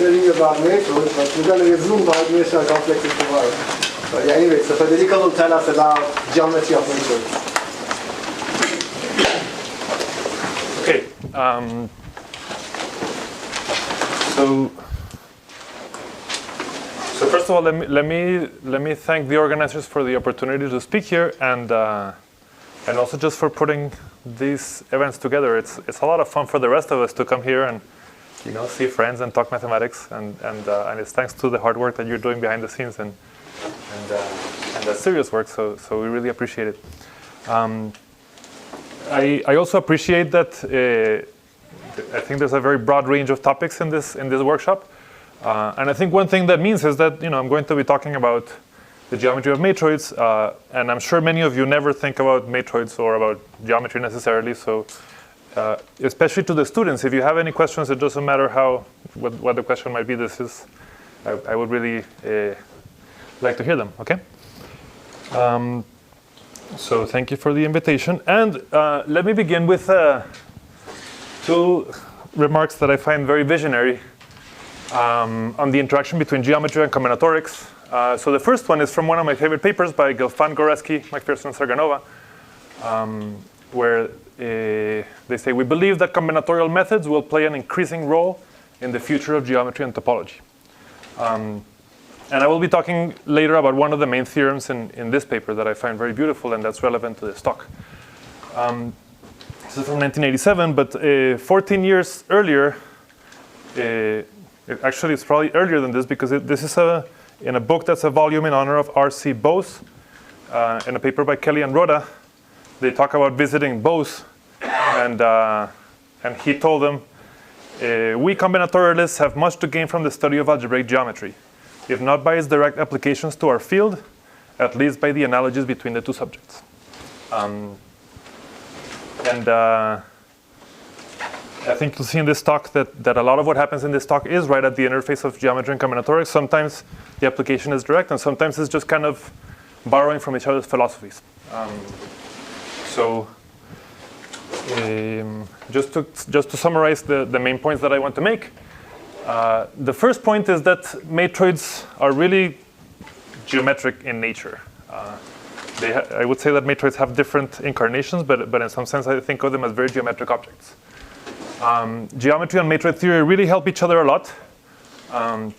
telling you about matroids, but we're going to resume by dimensional complexes tomorrow. But yeah, anyway, so Federico will tell us about geometry of matroids. Okay. So first of all, let me thank the organizers for the opportunity to speak here, and also just for putting these events together. It's a lot of fun for the rest of us to come here and see friends and talk mathematics, and it's thanks to the hard work that you're doing behind the scenes and the serious work. So we really appreciate it. I also appreciate that. I think there's a very broad range of topics in this workshop, and I think one thing that means is that I'm going to be talking about the geometry of matroids, and I'm sure many of you never think about matroids or about geometry necessarily. So, especially to the students, if you have any questions, it doesn't matter what the question might be. I would really like to hear them. Okay. So thank you for the invitation, and let me begin with two remarks that I find very visionary on the interaction between geometry and combinatorics. So the first one is from one of my favorite papers by Gelfand, Goreski, McPherson, and Serganova, where they say, we believe that combinatorial methods will play an increasing role in the future of geometry and topology. And I will be talking later about one of the main theorems in this paper that I find very beautiful, and that's relevant to this talk. This is from 1987, but 14 years earlier, actually it's probably earlier than this, because this is in a book that's a volume in honor of R.C. Bose, in a paper by Kelly and Rhoda. They talk about visiting Bose, and he told them, we combinatorialists have much to gain from the study of algebraic geometry, if not by its direct applications to our field, at least by the analogies between the two subjects. And I think you'll see in this talk that a lot of what happens in this talk is right at the interface of geometry and combinatorics. Sometimes the application is direct, and sometimes it's just kind of borrowing from each other's philosophies. Just to summarize the main points that I want to make, the first point is that matroids are really geometric in nature. I would say that matroids have different incarnations, but in some sense I think of them as very geometric objects. Geometry and Maitre Theory really help each other a lot. And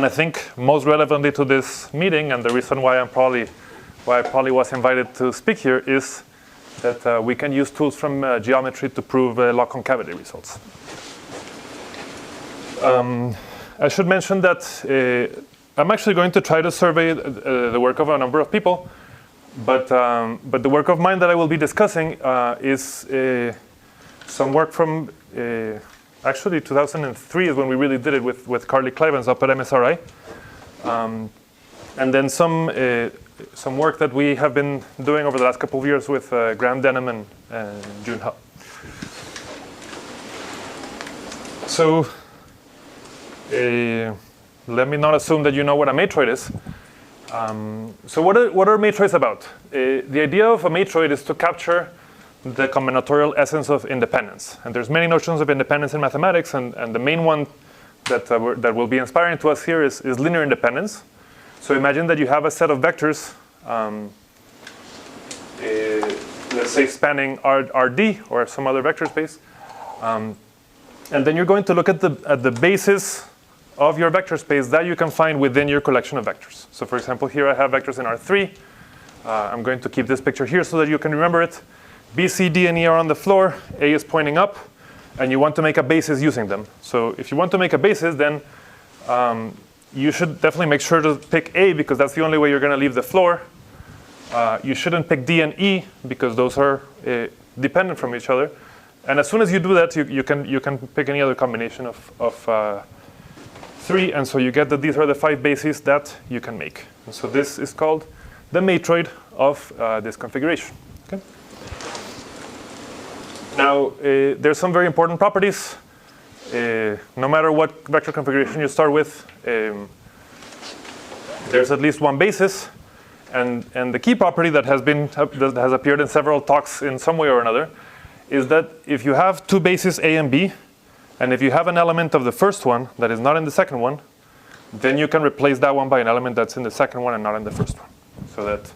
I think most relevantly to this meeting, and the reason why I probably was invited to speak here, is that we can use tools from geometry to prove log concavity results. I should mention that I'm actually going to try to survey the work of a number of people, but the work of mine that I will be discussing is some work from actually 2003 is when we really did it with Carly Clivens up at MSRI, and then some work that we have been doing over the last couple of years with Graham Denham and June Hull. So let me not assume that you know what a matroid is. So what are matroids about? The idea of a matroid is to capture the combinatorial essence of independence. And there's many notions of independence in mathematics, and the main one that will be inspiring to us here is linear independence. So imagine that you have a set of vectors, let's say spanning Rd or some other vector space. And then you're going to look at the basis of your vector space that you can find within your collection of vectors. So for example, here I have vectors in R3. I'm going to keep this picture here so that you can remember it. B, C, D, and E are on the floor. A is pointing up, and you want to make a basis using them. So if you want to make a basis, then you should definitely make sure to pick A, because that's the only way you're going to leave the floor. You shouldn't pick D and E, because those are dependent from each other. And as soon as you do that, you can pick any other combination of 3, and so you get that these are the 5 bases that you can make. And so this is called the matroid of this configuration. Okay? Now, there's some very important properties. No matter what vector configuration you start with, there's at least one basis. And the key property that has appeared in several talks in some way or another is that if you have two bases A and B, And if you have an element of the first one that is not in the second one, then you can replace that one by an element that's in the second one and not in the first one. So that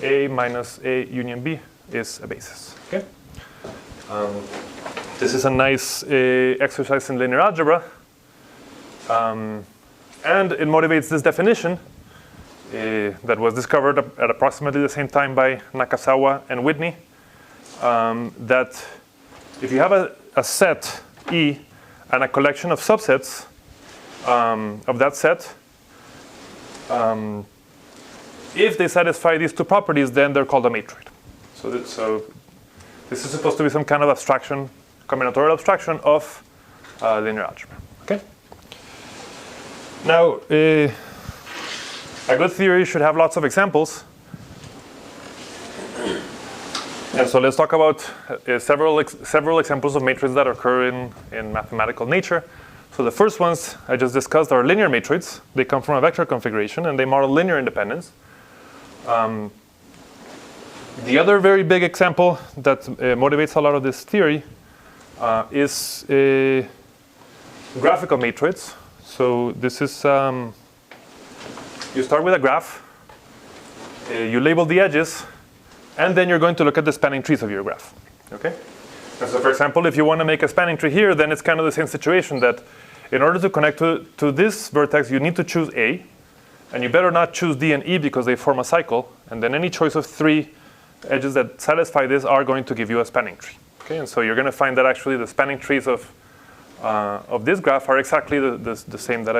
A minus A union B is a basis. Okay? This is a nice exercise in linear algebra. And it motivates this definition that was discovered at approximately the same time by Nakazawa and Whitney, that if you have a set E and a collection of subsets of that set, if they satisfy these two properties, then they're called a matroid. So this is supposed to be some kind of abstraction, combinatorial abstraction of linear algebra. Okay. Now, a good theory should have lots of examples. And so let's talk about several examples of matrices that occur in mathematical nature. So the first ones I just discussed are linear matroids. They come from a vector configuration, and they model linear independence. The other very big example that motivates a lot of this theory is graphical matroids. So this is, you start with a graph, you label the edges, and then you're going to look at the spanning trees of your graph. Okay? And so for example, if you want to make a spanning tree here, then it's kind of the same situation that in order to connect to this vertex, you need to choose A, and you better not choose D and E because they form a cycle, and then any choice of 3 edges that satisfy this are going to give you a spanning tree. Okay? And so you're going to find that actually the spanning trees of this graph are exactly the same that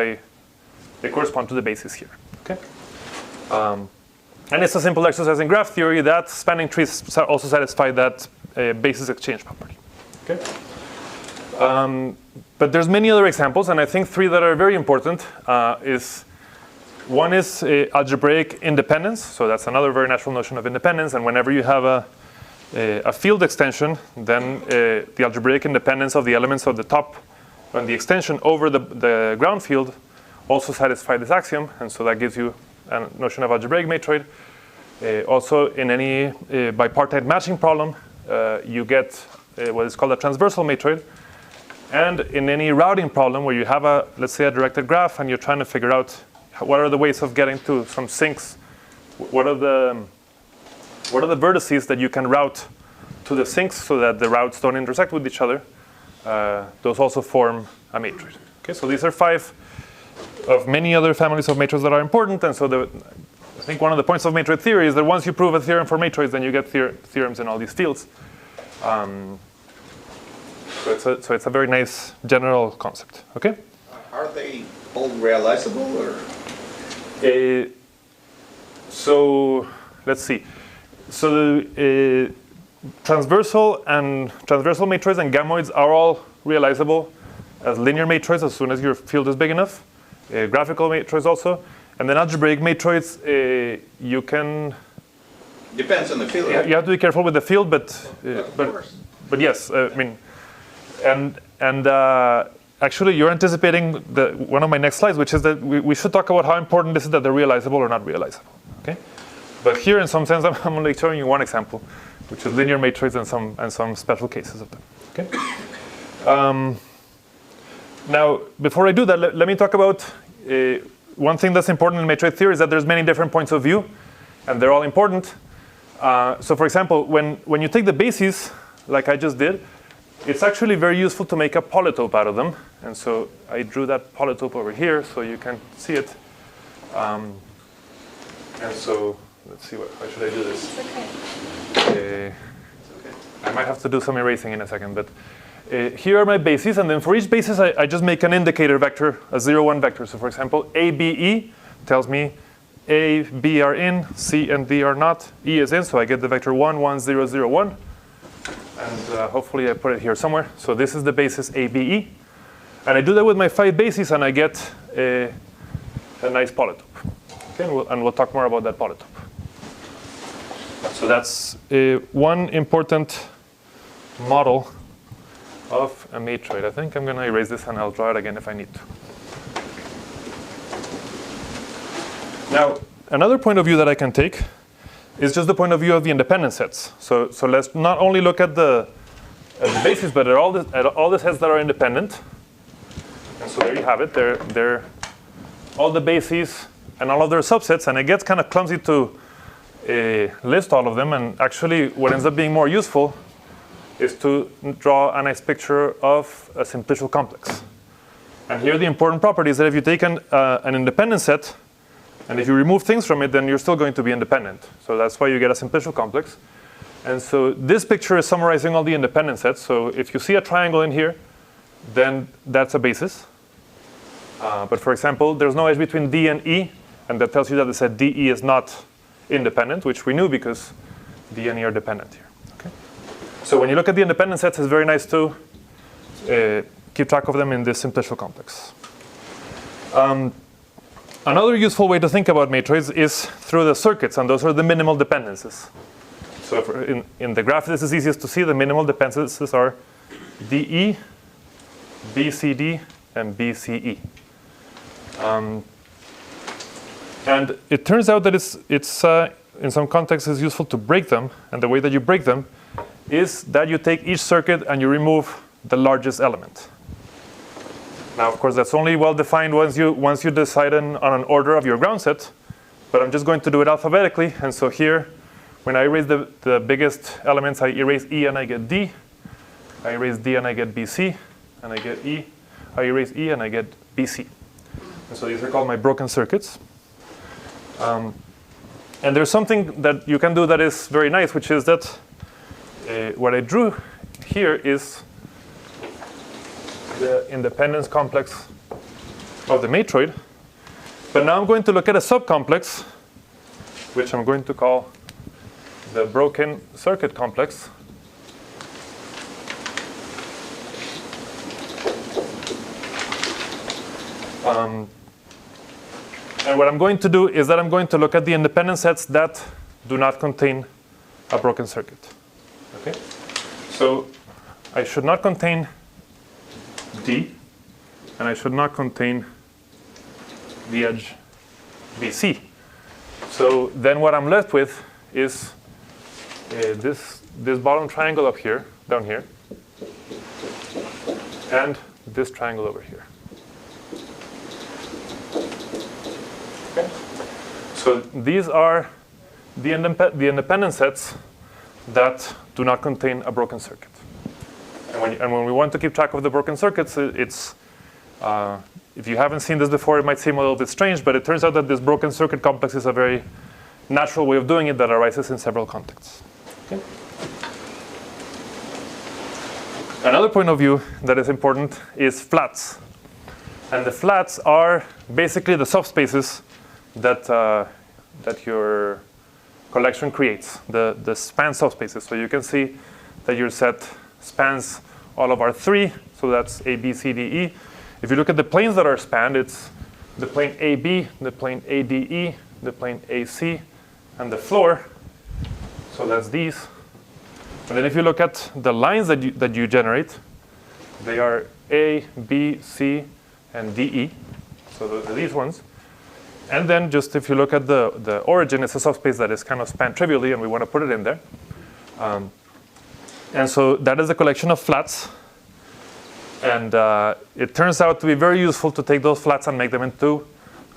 they correspond to the basis here. Okay? And it's a simple exercise in graph theory that spanning trees also satisfy that basis exchange property. Okay? But there's many other examples, and I think 3 that are very important one is algebraic independence. So that's another very natural notion of independence. And whenever you have a field extension, then the algebraic independence of the elements of the top and the extension over the ground field also satisfy this axiom. And so that gives you a notion of algebraic matroid. Also, in any bipartite matching problem, you get what is called a transversal matroid. And in any routing problem where you have let's say, a directed graph, and you're trying to figure out what are the ways of getting to some sinks, what are the vertices that you can route to the sinks so that the routes don't intersect with each other, those also form a matroid. Okay, so these are 5 of many other families of matroids that are important. And so I think one of the points of matroid theory is that once you prove a theorem for matroids, then you get theorems in all these fields. So it's a very nice general concept. Okay. Are they all realizable, or? So let's see. So the transversal matroids and gamoids are all realizable as linear matroids as soon as your field is big enough. Graphical matroids also, and then algebraic matroids you can. Depends on the field. You have to be careful with the field, but yes, I mean, and actually you're anticipating one of my next slides, which is that we should talk about how important this is that they're realizable or not realizable. Okay, but here in some sense I'm only showing you one example, which is linear matroids and some special cases of them. Okay. Now, before I do that, let me talk about one thing that's important in matroid theory is that there's many different points of view, and they're all important. So for example, when you take the bases, like I just did, it's actually very useful to make a polytope out of them. And so I drew that polytope over here so you can see it. And so let's see, how should I do this? It's okay. I might have to do some erasing in a second, but here are my bases, and then for each basis I just make an indicator vector, a 0, 1 vector. So for example, A, B, E tells me A, B are in, C and D are not, E is in, so I get the vector 1, 1, 0, 0, 1. And hopefully I put it here somewhere. So this is the basis A, B, E. And I do that with my 5 bases, and I get a nice polytope. Okay, and we'll talk more about that polytope. So that's one important model of a matroid. I think I'm going to erase this, and I'll draw it again if I need to. Now, another point of view that I can take is just the point of view of the independent sets. So let's not only look at the the bases, but at all the sets that are independent. And so there you have it. They're all the bases and all of their subsets, and it gets kind of clumsy to list all of them. And actually, what ends up being more useful is to draw a nice picture of a simplicial complex. And here the important property is that if you take an independent set, and if you remove things from it, then you're still going to be independent. So that's why you get a simplicial complex. And so this picture is summarizing all the independent sets. So if you see a triangle in here, then that's a basis. But for example, there's no edge between D and E, and that tells you that the set DE is not independent, which we knew because D and E are dependent here. Okay? So when you look at the independent sets, it's very nice to keep track of them in this simplicial complex. Another useful way to think about matroids is through the circuits, and those are the minimal dependencies. So in the graph, this is easiest to see. The minimal dependencies are DE, BCD, and BCE. And it turns out that it's in some contexts it's useful to break them, and the way that you break them is that you take each circuit and you remove the largest element. Now, of course, that's only well defined once you decide on an order of your ground set, but I'm just going to do it alphabetically. And so here, when I erase the biggest elements, I erase E and I get D. I erase D and I get BC, and I get E. I erase E and I get BC. And so these are called my broken circuits. And there's something that you can do that is very nice, which is that what I drew here is the independence complex of the matroid. But now I'm going to look at a subcomplex, which I'm going to call the broken circuit complex. And what I'm going to do is that I'm going to look at the independent sets that do not contain a broken circuit. Okay? So I should not contain D, and I should not contain the edge BC. So then what I'm left with is this bottom triangle up here, down here, and this triangle over here. Okay. So these are the independent sets that do not contain a broken circuit. And when we want to keep track of the broken circuits, it's if you haven't seen this before, it might seem a little bit strange, but it turns out that this broken circuit complex is a very natural way of doing it that arises in several contexts. Okay. Another point of view that is important is flats. And the flats are basically the subspaces that your collection creates, the span subspaces. So you can see that your set spans all of R3, so that's A, B, C, D, E. If you look at the planes that are spanned, it's the plane AB, the plane ADE, the plane AC, and the floor. So that's these. And then if you look at the lines that you generate, they are A, B, C, and DE. So those are these ones. And then just if you look at the origin, it's a subspace that is kind of spanned trivially, and we want to put it in there. And so that is a collection of flats. And it turns out to be very useful to take those flats and make them into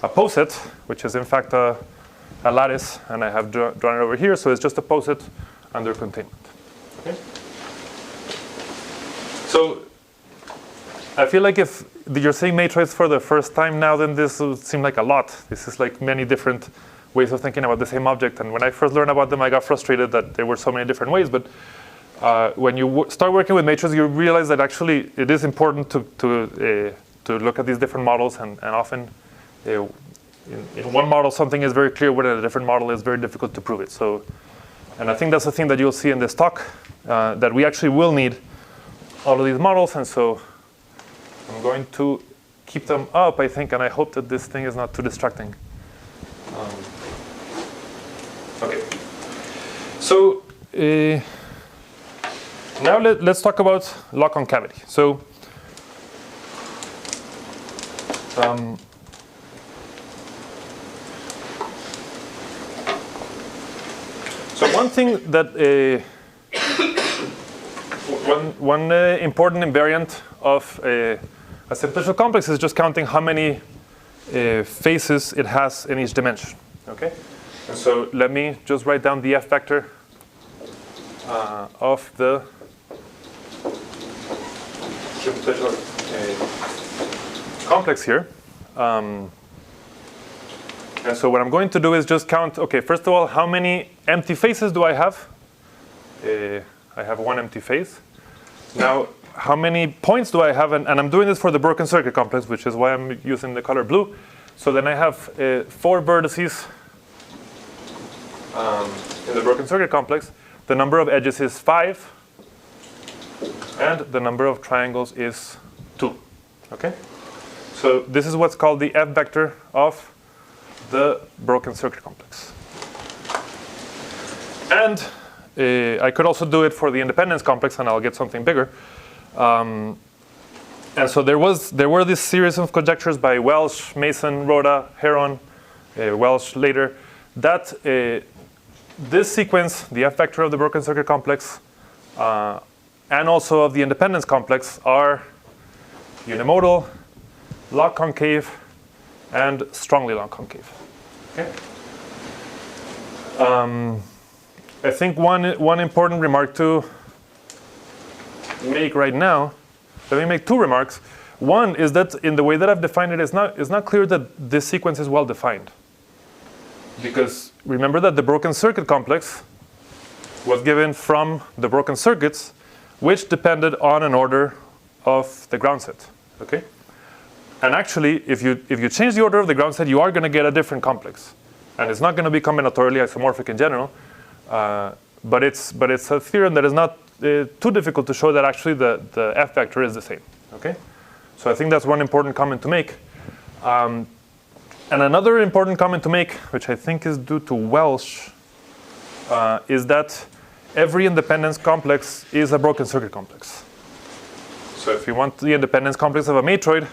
a poset, which is in fact a lattice. And I have drawn it over here. So it's just a poset under containment. Okay? So I feel like if you're saying matroids for the first time now, then this would seem like a lot. This is like many different ways of thinking about the same object. And when I first learned about them, I got frustrated that there were so many different ways. But when you start working with matrices, you realize that actually it is important to look at these different models. And often in one model, something is very clear, when in a different model it's very difficult to prove it. So, and I think that's the thing that you'll see in this talk, that we actually will need all of these models. And so I'm going to keep them up, I think, and I hope that this thing is not too distracting. Okay. So now let's talk about lock-concavity. So one thing that One important invariant of a simplicial complex is just counting how many faces it has in each dimension. Okay, and so let me just write down the f vector of the simplicial complex here. And so what I'm going to do is just count, okay, first of all, how many empty faces do I have? I have one empty face. Now, how many points do I have? And I'm doing this for the broken circuit complex, which is why I'm using the color blue. So then I have 4 vertices in the broken circuit complex. The number of edges is 5. And the number of triangles is 2. Okay? So this is what's called the f vector of the broken circuit complex. And I could also do it for the independence complex, and I'll get something bigger. And so there were this series of conjectures by Welsh, Mason, Rhoda, Heron, Welsh later, that this sequence, the f vector of the broken circuit complex, and also of the independence complex, are unimodal, log concave, and strongly log concave. Okay. I think one important remark to make right now, let me make 2 remarks. One is that in the way that I've defined it, it's not clear that this sequence is well defined. Because remember that the broken circuit complex was given from the broken circuits, which depended on an order of the ground set. Okay? And actually, if you change the order of the ground set, you are going to get a different complex. And it's not going to be combinatorially isomorphic in general. But it's a theorem that is not too difficult to show that actually the f vector is the same. Okay? So I think that's one important comment to make. And another important comment to make, which I think is due to Welsh, is that every independence complex is a broken circuit complex. So if you want the independence complex of a matroid,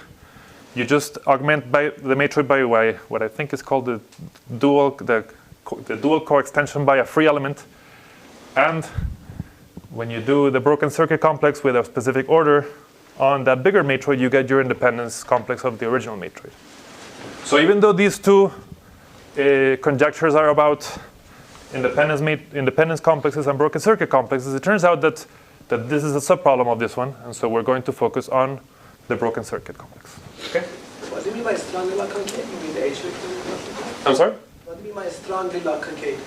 you just augment by the matroid by what I think is called the dual coextension by a free element. And when you do the broken circuit complex with a specific order on that bigger matroid, you get your independence complex of the original matroid. So even though these 2 conjectures are about independence complexes and broken circuit complexes, it turns out that this is a subproblem of this one. And so we're going to focus on the broken circuit complex. Okay? What do you mean by strongly log concave? You mean the H vector? I'm sorry? What do you mean by strongly log concave?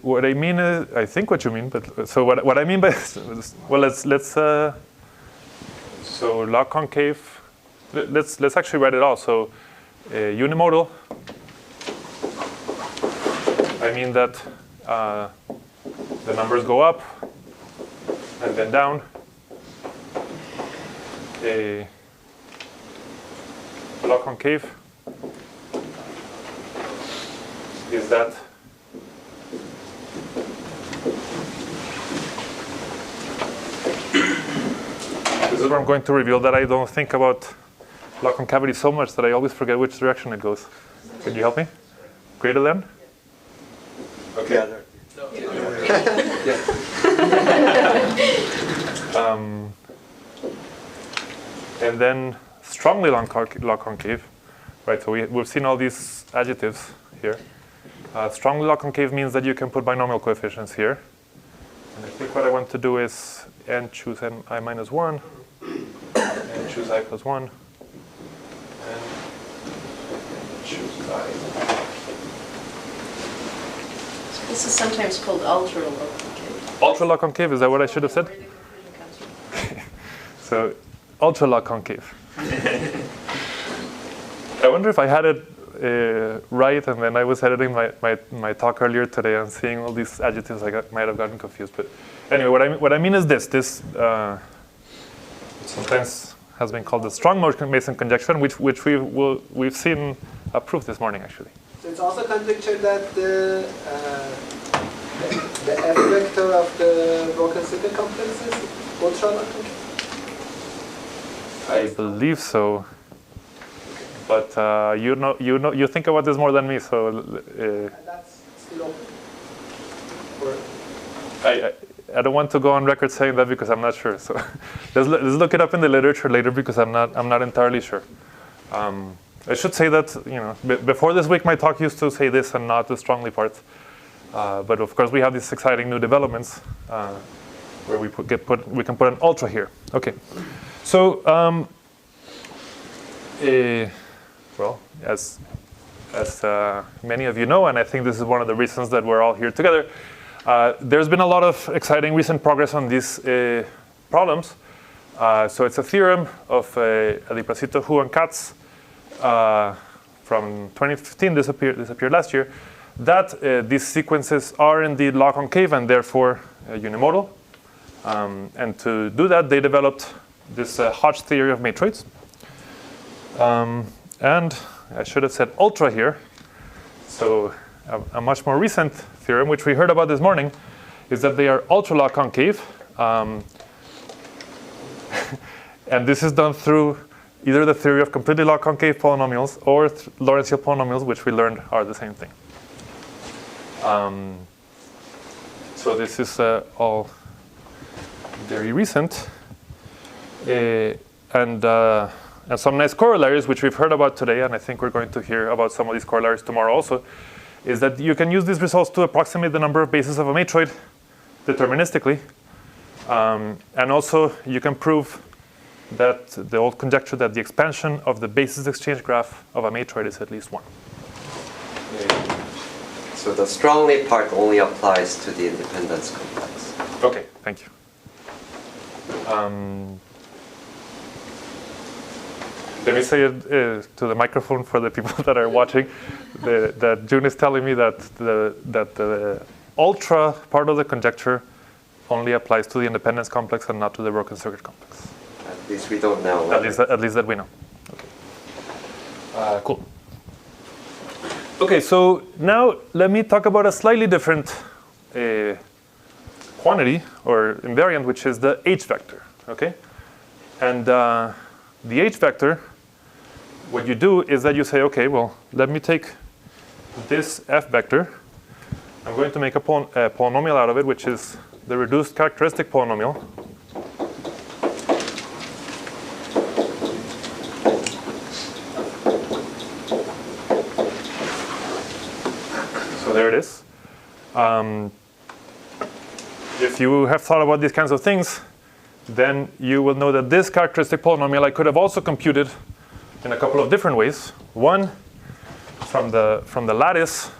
What I mean is, I think what you mean, but so what I mean by, well, let's so log concave, let's actually write it all. So unimodal, I mean that the numbers go up and then down. Log concave is that this is where I'm going to reveal that I don't think about log concavity so much that I always forget which direction it goes. Can you help me? Greater than? Okay. And then strongly log concave, right? So we've seen all these adjectives here. Strongly log concave means that you can put binomial coefficients here. And I think what I want to do is n choose I minus 1, and choose I plus 1, and choose I. This is sometimes called ultra log concave. Ultra log concave, is that what I should have said? So ultra log concave. I wonder if I had it right, and then I was editing my talk earlier today and seeing all these adjectives, I might have gotten confused. But anyway, what I mean is this sometimes has been called the strong Mason conjecture, which we've seen a proof this morning actually. So it's also conjectured that the f vector of the broken circuit complex is ultra log concave. I believe so. But you think about this more than me, so. And that's still open. I don't want to go on record saying that because I'm not sure. So let's look it up in the literature later because I'm not entirely sure. I should say that before this week my talk used to say this and not the strongly part. But of course we have these exciting new developments where we can put an ultra here. Okay, so well, as many of you know, and I think this is one of the reasons that we're all here together, there's been a lot of exciting recent progress on these problems. So it's a theorem of Adipacito, Hu, and Katz from 2015. This appeared last year. That these sequences are indeed log concave and therefore unimodal. And to do that, they developed this Hodge theory of matroids. And I should have said ultra here. So a much more recent theorem, which we heard about this morning, is that they are ultra log concave. And this is done through either the theory of completely log concave polynomials or Lorentzian polynomials, which we learned are the same thing. So this is all very recent. And some nice corollaries, which we've heard about today, and I think we're going to hear about some of these corollaries tomorrow also, is that you can use these results to approximate the number of bases of a matroid deterministically. And also, you can prove that the old conjecture that the expansion of the basis exchange graph of a matroid is at least 1. So the strongly part only applies to the independence complex. Okay, thank you. Let me say it to the microphone for the people that are watching, that June is telling me that the ultra part of the conjecture only applies to the independence complex and not to the broken circuit complex. At least we don't know. At least that we know. Okay. Cool. Okay, so now let me talk about a slightly different quantity or invariant, which is the H vector. Okay, and the H vector, what you do is that you say, okay, well, let me take this F vector. I'm going to make a polynomial out of it, which is the reduced characteristic polynomial. So there it is. If you have thought about these kinds of things, then you will know that this characteristic polynomial I could have also computed in a couple of different ways. One, from the lattice,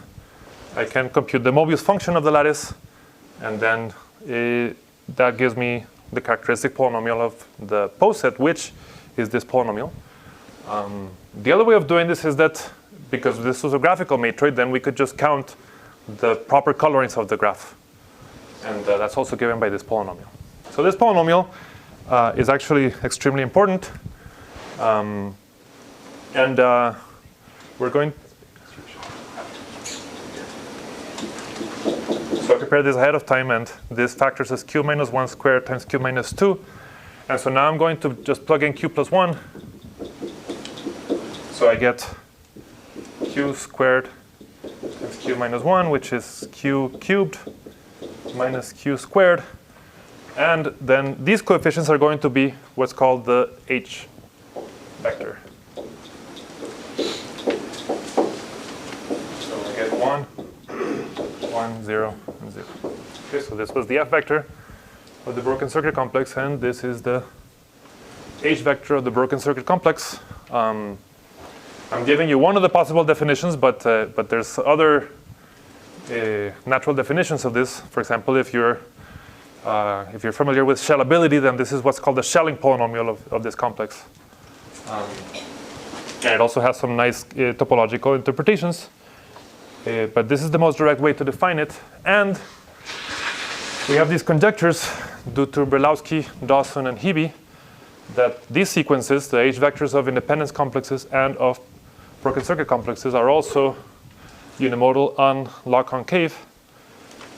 I can compute the Mobius function of the lattice, and then that gives me the characteristic polynomial of the poset, which is this polynomial. The other way of doing this is that because this was a graphical matroid, then we could just count the proper colorings of the graph. And that's also given by this polynomial. So this polynomial is actually extremely important. And we're going... So I prepared this ahead of time, and this factors as q minus 1 squared times q minus 2. And so now I'm going to just plug in q plus 1. So I get q squared times q minus 1, which is q cubed minus q squared. And then these coefficients are going to be what's called the H vector. So I get 1, 1, 0, and 0. Okay, so this was the F vector of the broken circuit complex, and this is the H vector of the broken circuit complex. I'm giving you one of the possible definitions, but there's other natural definitions of this. For example, if you're familiar with shellability, then this is what's called the Schelling polynomial of this complex. And it also has some nice topological interpretations. But this is the most direct way to define it. And we have these conjectures due to Brylowski, Dawson, and Hebe that these sequences, the H vectors of independence complexes and of broken circuit complexes, are also unimodal on log concave.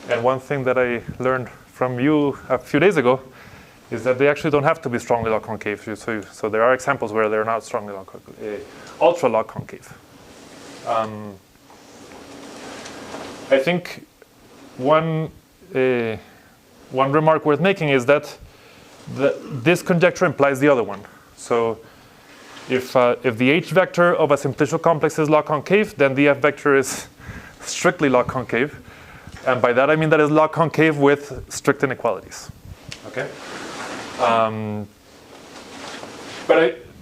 And one thing that I learned from you a few days ago is that they actually don't have to be strongly log concave. So there are examples where they're not strongly log concave, ultra log concave. I think one one remark worth making is that this conjecture implies the other one. So if the H vector of a simplicial complex is log concave, then the F vector is strictly log concave. And by that I mean that it's log concave with strict inequalities. Okay?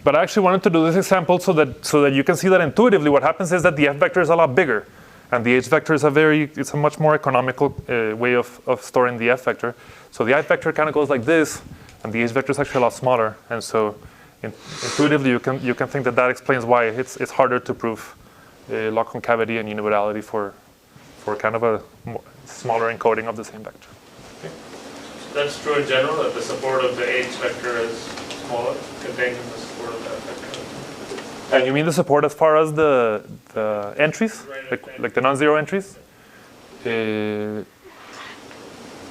But I actually wanted to do this example so that you can see that intuitively what happens is that the F vector is a lot bigger. And the H vector is it's a much more economical way of storing the F vector. So the F vector kind of goes like this, and the H vector is actually a lot smaller. And so intuitively you can think that explains why it's harder to prove log concavity and unimodality for kind of a smaller encoding of the same vector. Okay. That's true in general, that the support of the H vector is smaller, contained in the support of that vector. And you mean the support as far as the entries, like the non-zero entries?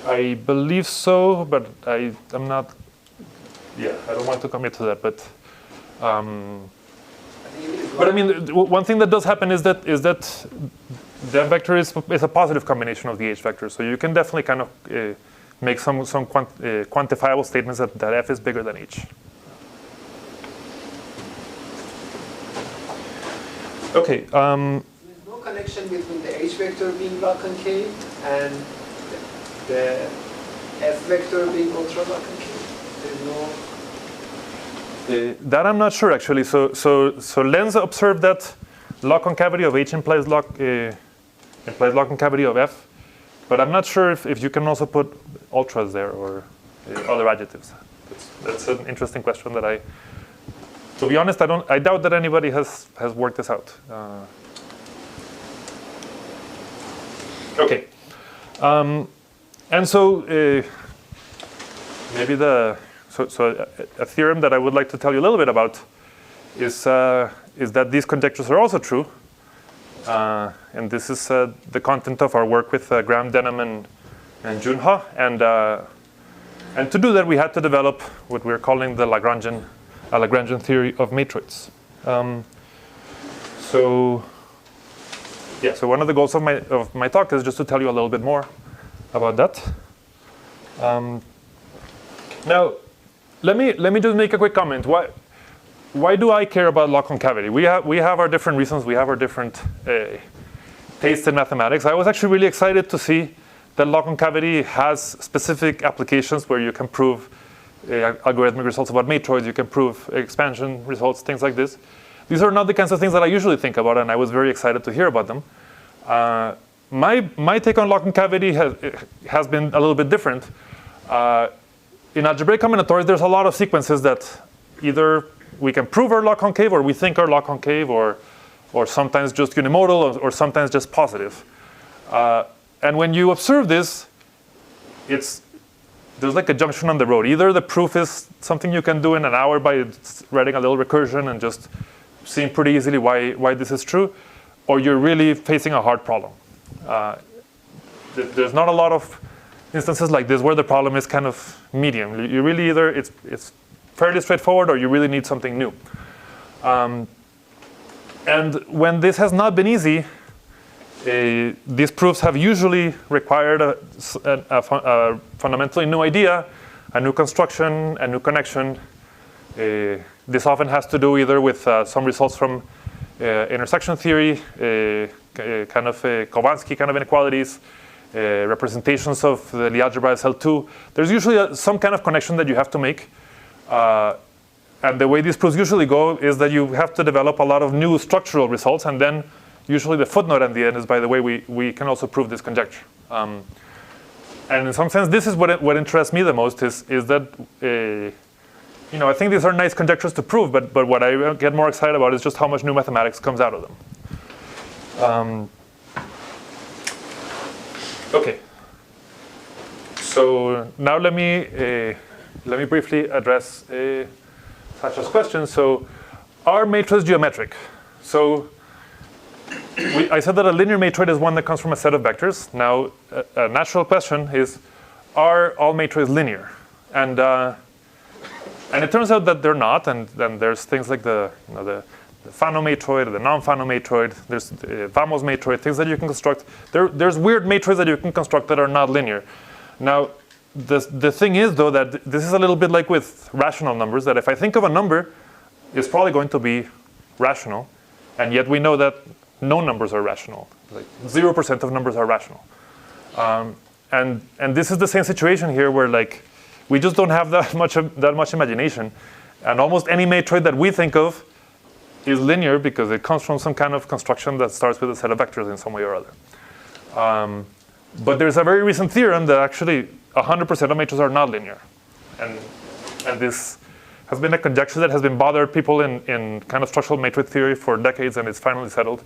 I believe so, but I'm not. Yeah, I don't want to commit to that, but. But I mean, one thing that does happen is that the vector is a positive combination of the H vector, so you can definitely kind of make some quantifiable statements that F is bigger than H. Okay. There's no connection between the H vector being log concave and the F vector being ultra log concave. There's no. That I'm not sure actually. So Lenz observed that log concavity of H implies log concavity of F, but I'm not sure if you can also put ultras there or other adjectives. That's an interesting question that to be honest, I doubt that anybody has worked this out. Okay, and so maybe so a theorem that I would like to tell you a little bit about is that these conjectures are also true, and this is the content of our work with Graham Denham and Junha, and to do that we had to develop what we're calling the Lagrangian theory of matroids. So one of the goals of my talk is just to tell you a little bit more about that. Now, let me just make a quick comment. Why do I care about log concavity? We have our different reasons. We have our different tastes in mathematics. I was actually really excited to see that log concavity has specific applications where you can prove algorithmic results about matroids. You can prove expansion results, things like this. These are not the kinds of things that I usually think about, and I was very excited to hear about them. My take on log concavity has been a little bit different. In algebraic combinatorics, there's a lot of sequences that either we can prove are log concave, or we think are log concave, or sometimes just unimodal, or sometimes just positive. And when you observe this, there's like a junction on the road. Either the proof is something you can do in an hour by writing a little recursion and just seeing pretty easily why this is true, or you're really facing a hard problem. There's not a lot of instances like this where the problem is kind of medium. You really either it's fairly straightforward, or you really need something new. And when this has not been easy, these proofs have usually required a fundamentally new idea, a new construction, a new connection. This often has to do either with some results from intersection theory, kind of Kovansky kind of inequalities, representations of the Lie algebra as L2. There's usually some kind of connection that you have to make. And the way these proofs usually go is that you have to develop a lot of new structural results, and then usually the footnote at the end is, by the way, we can also prove this conjecture. And in some sense, this is what interests me the most is that, I think these are nice conjectures to prove, but what I get more excited about is just how much new mathematics comes out of them. Okay. So now let me briefly address Sasha's question. So, are matrices geometric? So, I said that a linear matroid is one that comes from a set of vectors. Now, a natural question is, are all matroids linear? And it turns out that they're not. And then there's things like the Fano matroid or the non-Fano matroid. There's Vamos matroid, things that you can construct. There's weird matroids that you can construct that are not linear. Now, the thing is, though, that this is a little bit like with rational numbers, that if I think of a number, it's probably going to be rational, and yet we know that no numbers are rational. Like 0% of numbers are rational. And this is the same situation here, where like we just don't have that much imagination, and almost any matroid that we think of is linear because it comes from some kind of construction that starts with a set of vectors in some way or other. But there's a very recent theorem that actually 100% of matrices are not linear, and this has been a conjecture that has been bothered people in kind of structural matrix theory for decades, and it's finally settled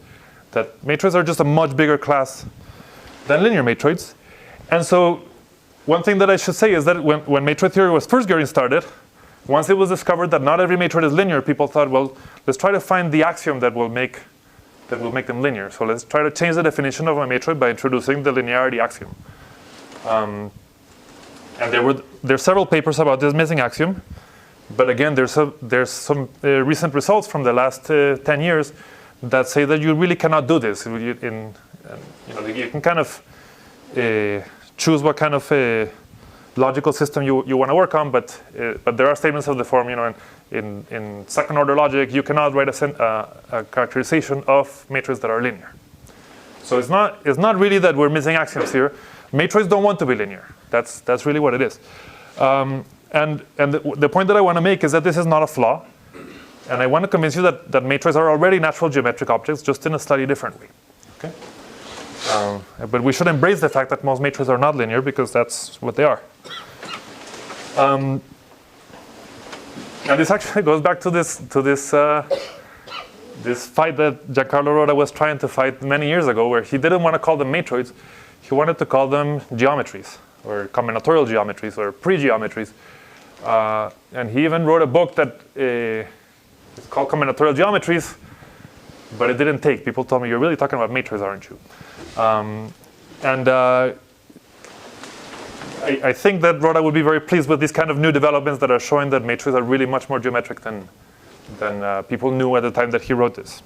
that matrices are just a much bigger class than linear matroids. And so one thing that I should say is that when matrix theory was first getting started, once it was discovered that not every matroid is linear, people thought, well, let's try to find the axiom that will make them linear. So let's try to change the definition of a matroid by introducing the linearity axiom. And there are several papers about this missing axiom. But again, there's some recent results from the last 10 years that say that you really cannot do this. You can kind of choose what kind of logical system you want to work on, but there are statements of the form, in second order logic, you cannot write a characterization of matrices that are linear. So it's not really that we're missing axioms here. Matrices don't want to be linear. That's really what it is. And the point that I want to make is that this is not a flaw. And I want to convince you that matrices are already natural geometric objects, just in a slightly different way. Okay? But we should embrace the fact that most matrices are not linear, because that's what they are. And this actually goes back to this fight that Giancarlo Roda was trying to fight many years ago, where he didn't want to call them matroids. He wanted to call them geometries, or combinatorial geometries, or pre-geometries. And he even wrote a book that it's called Combinatorial Geometries, but it didn't take. People told me, you're really talking about matrices, aren't you? I think that Roda would be very pleased with these kind of new developments that are showing that matrices are really much more geometric than people knew at the time that he wrote this.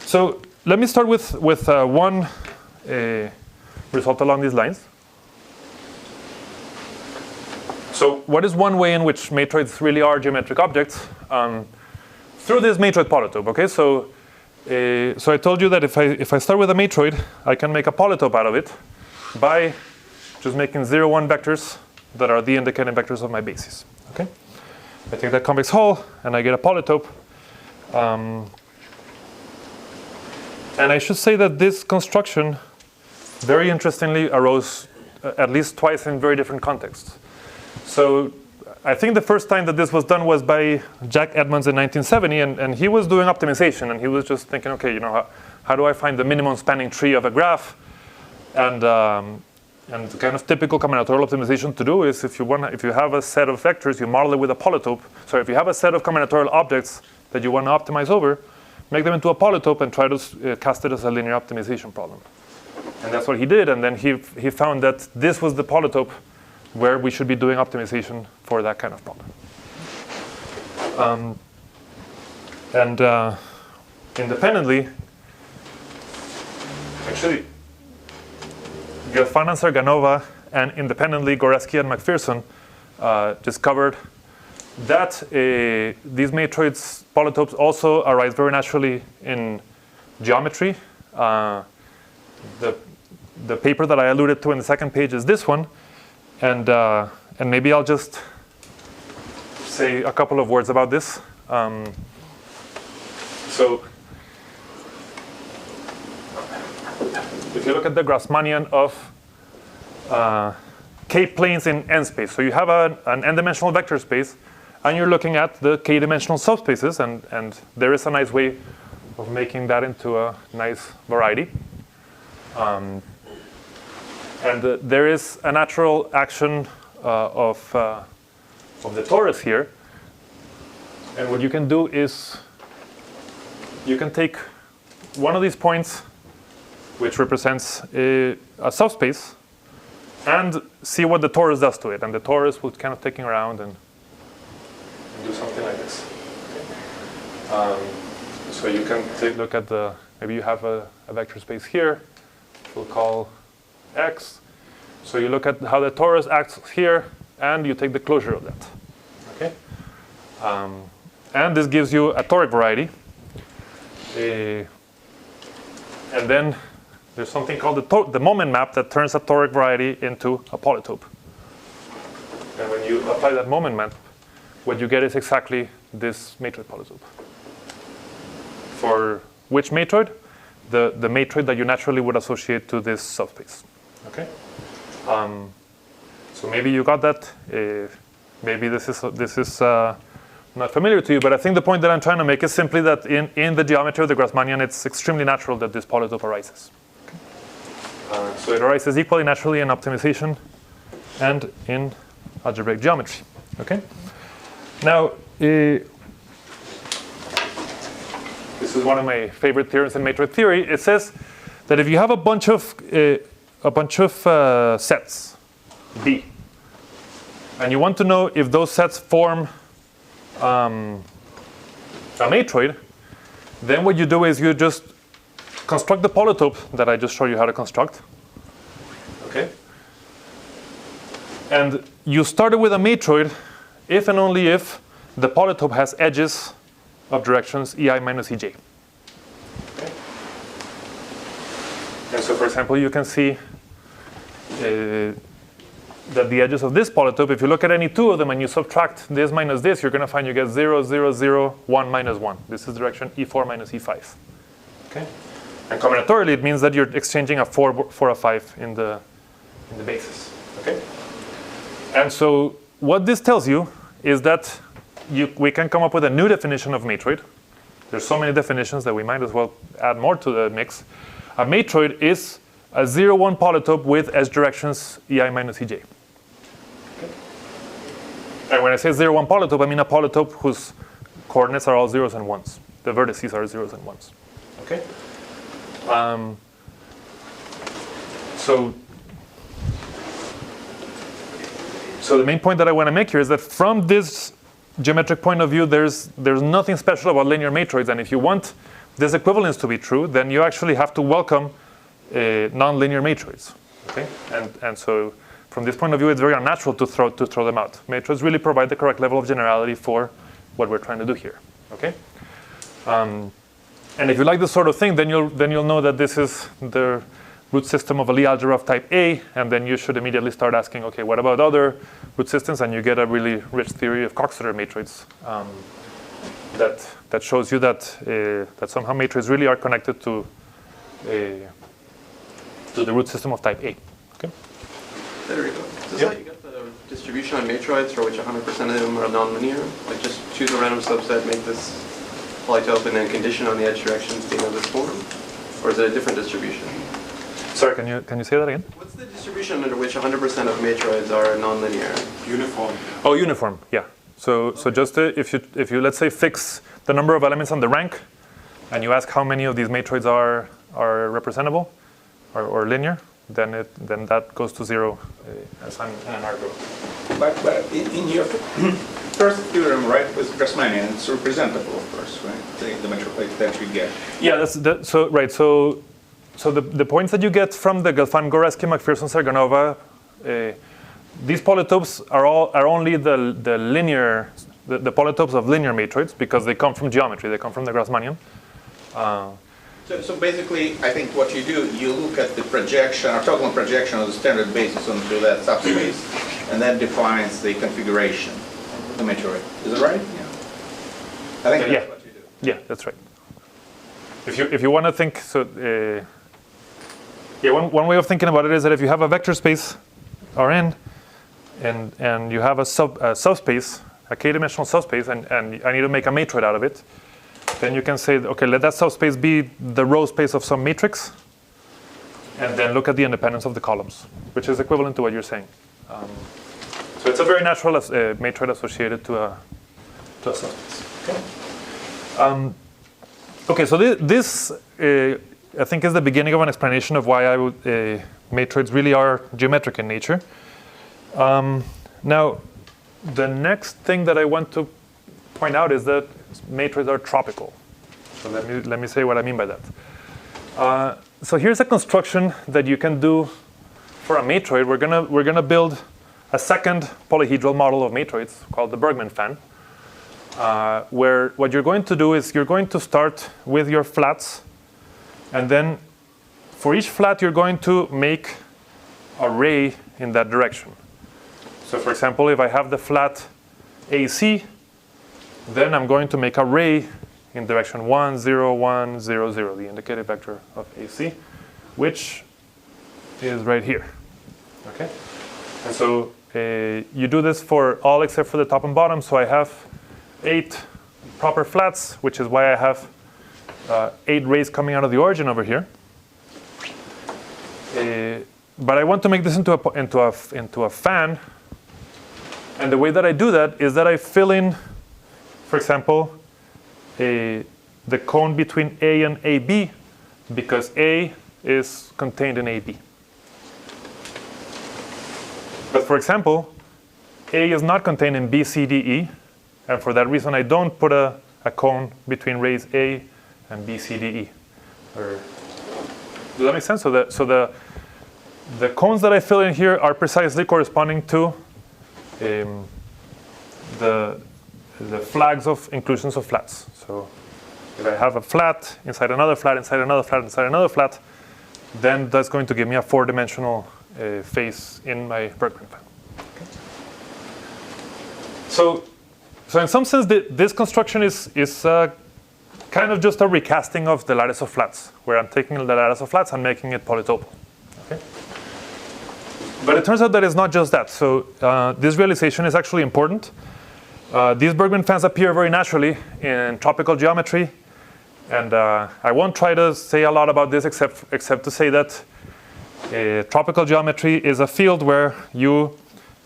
So let me start with one result along these lines. So what is one way in which matroids really are geometric objects? Through this matroid polytope. Okay, so I told you that if I start with a matroid, I can make a polytope out of it by just making 0, 1 vectors that are the independent vectors of my basis. Okay, I take that convex hull and I get a polytope. And I should say that this construction, very interestingly, arose at least twice in very different contexts. So I think the first time that this was done was by Jack Edmonds in 1970, and he was doing optimization, and he was just thinking, okay, how do I find the minimum spanning tree of a graph? And the kind of typical combinatorial optimization to do is if you have a set of vectors, you model it with a polytope. So if you have a set of combinatorial objects that you want to optimize over, make them into a polytope and try to cast it as a linear optimization problem. And that's what he did, and then he found that this was the polytope where we should be doing optimization for that kind of problem. Independently, actually, Gelfand and Serganova, and independently Goreski and McPherson discovered that these matroids polytopes also arise very naturally in geometry. The paper that I alluded to in the second page is this one. And maybe I'll just say a couple of words about this. So if you look at the Grassmannian of k-planes in n-space, so you have an n-dimensional vector space, and you're looking at the k-dimensional subspaces, and there is a nice way of making that into a nice variety. And there is a natural action of the torus here. And what you can do is you can take one of these points, which represents a subspace, and see what the torus does to it. And the torus will kind of taking around and do something like this. So you can take a look at maybe you have a vector space here, we'll call X. So you look at how the torus acts here, and you take the closure of that. Okay? And this gives you a toric variety. And then there's something called the moment map that turns a toric variety into a polytope. And when you apply that moment map, what you get is exactly this matroid polytope. For which matroid? The matroid that you naturally would associate to this subspace. Okay. So maybe you got that. Maybe this is not familiar to you, but I think the point that I'm trying to make is simply that in the geometry of the Grassmannian, it's extremely natural that this polytope arises. Okay. So it arises equally naturally in optimization and in algebraic geometry. Okay. Now, this is one of my favorite theorems in Maitre Theory. It says that if you have a bunch of sets, B, and you want to know if those sets form a matroid, then what you do is you just construct the polytope that I just showed you how to construct. Okay. And you started with a matroid if and only if the polytope has edges of directions ei minus ej. Okay. And so, for example, you can see that the edges of this polytope, if you look at any two of them and you subtract this minus this, you're going to find you get 0, 0, 0, 1 minus 1. This is direction e4 minus e5. Okay. And combinatorially, it means that you're exchanging a 4 for a 5 in the basis. Okay. And so what this tells you is that we can come up with a new definition of matroid. There's so many definitions that we might as well add more to the mix. A matroid is a 0, 1 polytope with edge directions ei minus ej. Okay. And when I say 0, 1 polytope, I mean a polytope whose coordinates are all zeros and ones. The vertices are zeros and ones. Okay. So the main point that I want to make here is that from this geometric point of view, there's nothing special about linear matroids, and if you want this equivalence to be true, then you actually have to welcome non-linear matroids. Okay, and so from this point of view, it's very unnatural to throw them out. Matroids really provide the correct level of generality for what we're trying to do here. Okay, and if you like this sort of thing, then you'll know that this is the root system of a Lie algebra of type A, and then you should immediately start asking, okay, what about other root systems? And you get a really rich theory of Coxeter matroids that shows you that somehow matroids really are connected to the root system of type A. Okay. Federico, is this how you get the distribution on matroids for which 100% of them are nonlinear? Like just choose a random subset, make this polytope, and then condition on the edge directions being of this form? Or is it a different distribution? Sorry, can you say that again? What's the distribution under which 100% of matroids are nonlinear? Uniform. Oh, uniform. Yeah. So just if you let's say fix the number of elements on the rank, and you ask how many of these matroids are representable or linear, then that goes to 0 as an argo. But in your first theorem, right, with Grassmannian, it's representable, of course, right? The matrix that you get. Yeah, so right. So the points that you get from the Gelfand-Goreski, McPherson-Serganova, these polytopes are only the linear, the polytopes of linear matroids because they come from geometry. They come from the Grassmannian. So basically, I think what you do, you look at the projection, orthogonal projection of the standard basis onto that subspace, and that defines the configuration of the matroid. Is it right? Yeah. I think that's what you do. Yeah, that's right. If you want to think so. One way of thinking about it is that if you have a vector space Rn and you have a subspace, a k-dimensional subspace, and I need to make a matroid out of it, then you can say, okay, let that subspace be the row space of some matrix, and then look at the independence of the columns, which is equivalent to what you're saying. So it's a very natural matroid associated to a subspace. Okay. Okay, so this I think is the beginning of an explanation of why matroids really are geometric in nature. Now, the next thing that I want to point out is that matroids are tropical. So let me say what I mean by that. So here's a construction that you can do for a matroid, we're gonna build a second polyhedral model of matroids called the Bergman Fan, where what you're going to do is you're going to start with your flats, and then for each flat you're going to make a ray in that direction. So for example, if I have the flat AC, then I'm going to make a ray in direction 1, 0, 1, 0, 0, the indicated vector of AC, which is right here. Okay? And so you do this for all except for the top and bottom. So I have 8 proper flats, which is why I have 8 rays coming out of the origin over here. But I want to make this into a fan. And the way that I do that is that I fill in, for example, the cone between A and AB, because A is contained in AB. But for example, A is not contained in B, C, D, E, and for that reason I don't put a cone between rays A and B, C, D, E. Does that make sense? So the cones that I fill in here are precisely corresponding to the flags of inclusions of flats. So if I have a flat inside another flat, inside another flat, inside another flat, then that's going to give me a 4-dimensional face in my Bergman fan. Okay. So in some sense, this construction is kind of just a recasting of the lattice of flats, where I'm taking the lattice of flats and making it polytopal. Okay. But it turns out that it's not just that. So this realization is actually important. These Bergman fans appear very naturally in tropical geometry, and I won't try to say a lot about this except to say that tropical geometry is a field where you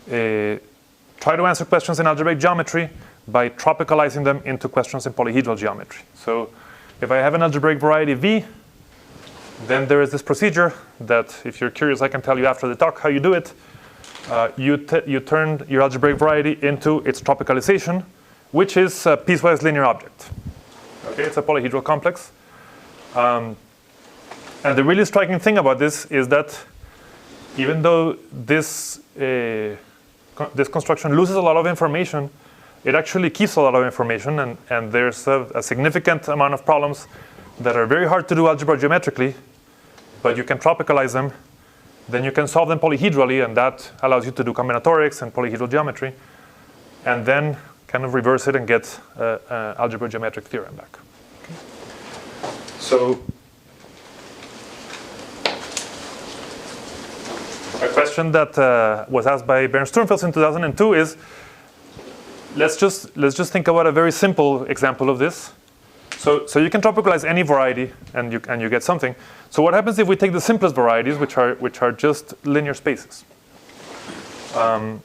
try to answer questions in algebraic geometry by tropicalizing them into questions in polyhedral geometry. So if I have an algebraic variety V, then there is this procedure that, if you're curious, I can tell you after the talk how you do it. You turn your algebraic variety into its tropicalization, which is a piecewise linear object. Okay, it's a polyhedral complex. And the really striking thing about this is that even though this construction loses a lot of information, it actually keeps a lot of information, and there's a significant amount of problems that are very hard to do algebra geometrically, but you can tropicalize them. Then you can solve them polyhedrally, and that allows you to do combinatorics and polyhedral geometry, and then kind of reverse it and get algebra geometric theorem back. Okay. So a question that was asked by Bernd Sturmfels in 2002 is, let's just think about a very simple example of this. So you can tropicalize any variety, and you get something. So what happens if we take the simplest varieties, which are just linear spaces? And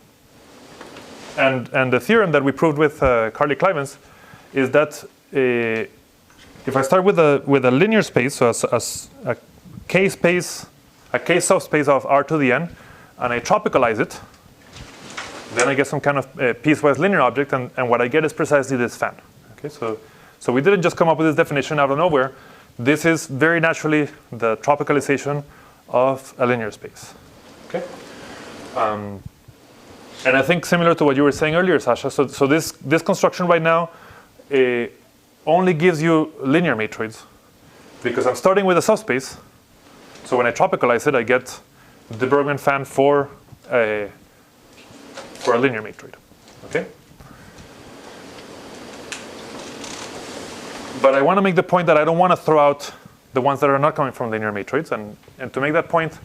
the theorem that we proved with Carly Clivens is that if I start with a linear space, so a K space, a K subspace of R to the n, and I tropicalize it, then I get some kind of piecewise linear object, and what I get is precisely this fan. Okay, so we didn't just come up with this definition out of nowhere. This is very naturally the tropicalization of a linear space. Okay, and I think similar to what you were saying earlier, Sasha. So this construction right now only gives you linear matroids, because I'm starting with a subspace. So when I tropicalize it, I get the Bergman fan for a linear matroid. Okay. But I want to make the point that I don't want to throw out the ones that are not coming from linear matroids. And to make that point,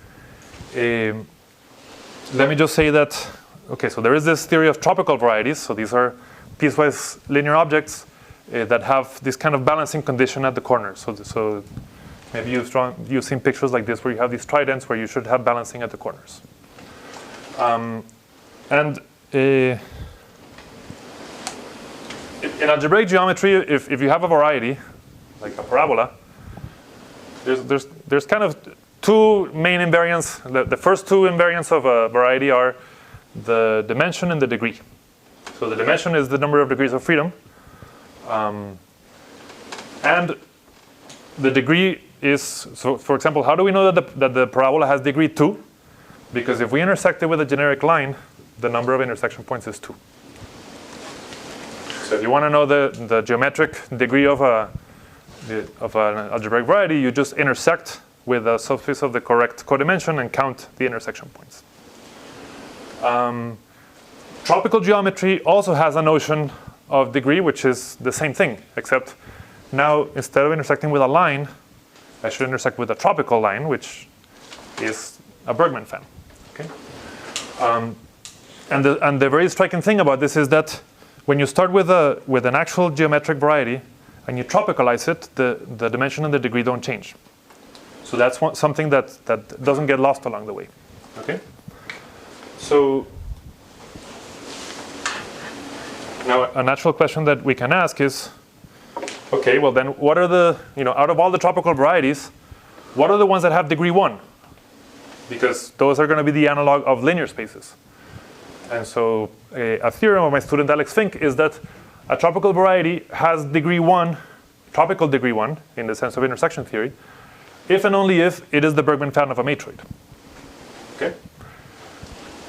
let me just say that, okay, so there is this theory of tropical varieties. So these are piecewise linear objects that have this kind of balancing condition at the corners. So maybe you've seen pictures like this where you have these tridents where you should have balancing at the corners. In algebraic geometry, if you have a variety, like a parabola, there's kind of two main invariants. The first two invariants of a variety are the dimension and the degree. So the dimension is the number of degrees of freedom. And the degree is, so for example, how do we know that the parabola has degree 2? Because if we intersect it with a generic line, the number of intersection points is 2. So if you want to know the geometric degree of an algebraic variety, you just intersect with a subspace of the correct codimension and count the intersection points. Tropical geometry also has a notion of degree, which is the same thing, except now instead of intersecting with a line, I should intersect with a tropical line, which is a Bergman fan. Okay? And the very striking thing about this is that when you start with an actual geometric variety and you tropicalize it, the dimension and the degree don't change. So that's something that doesn't get lost along the way. Okay? So now a natural question that we can ask is, okay, well then what are the, out of all the tropical varieties, what are the ones that have degree 1? Because those are going to be the analog of linear spaces. And so a theorem of my student Alex Fink is that a tropical variety has degree 1, tropical degree 1, in the sense of intersection theory, if and only if it is the Bergman fan of a matroid. Okay?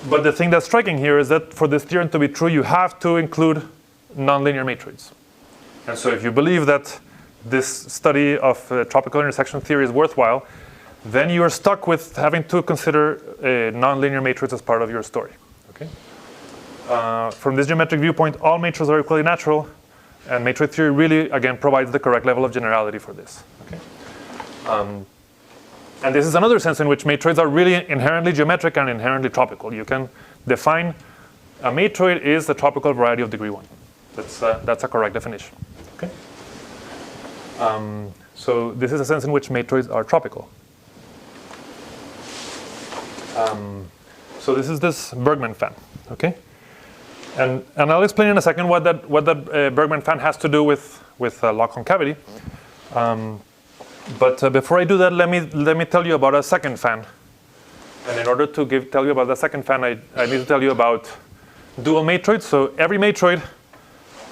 But the thing that's striking here is that for this theorem to be true, you have to include nonlinear matroids. And so if you believe that this study of tropical intersection theory is worthwhile, then you are stuck with having to consider nonlinear matroids as part of your story. Okay? From this geometric viewpoint, all matroids are equally natural, and matrix theory really, again, provides the correct level of generality for this. Okay? And this is another sense in which matroids are really inherently geometric and inherently tropical. You can define a matroid is a tropical variety of degree 1. That's a correct definition. Okay? So this is a sense in which matroids are tropical. So this is this Bergman fan. Okay? And I'll explain in a second what that Bergman fan has to do with log concavity. But before I do that, let me tell you about a second fan. And in order to tell you about the second fan, I need to tell you about dual matroids. So every matroid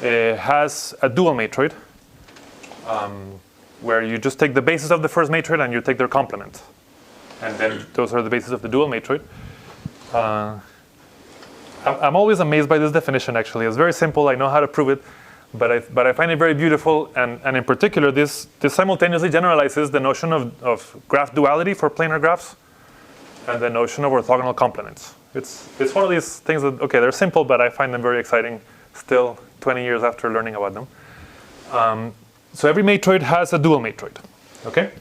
has a dual matroid, where you just take the basis of the first matroid and you take their complement. And then those are the basis of the dual matroid. I'm always amazed by this definition, actually. It's very simple. I know how to prove it. But I find it very beautiful, and in particular, this simultaneously generalizes the notion of graph duality for planar graphs and the notion of orthogonal complements. It's one of these things that, okay, they're simple, but I find them very exciting still 20 years after learning about them. So every matroid has a dual matroid. Okay?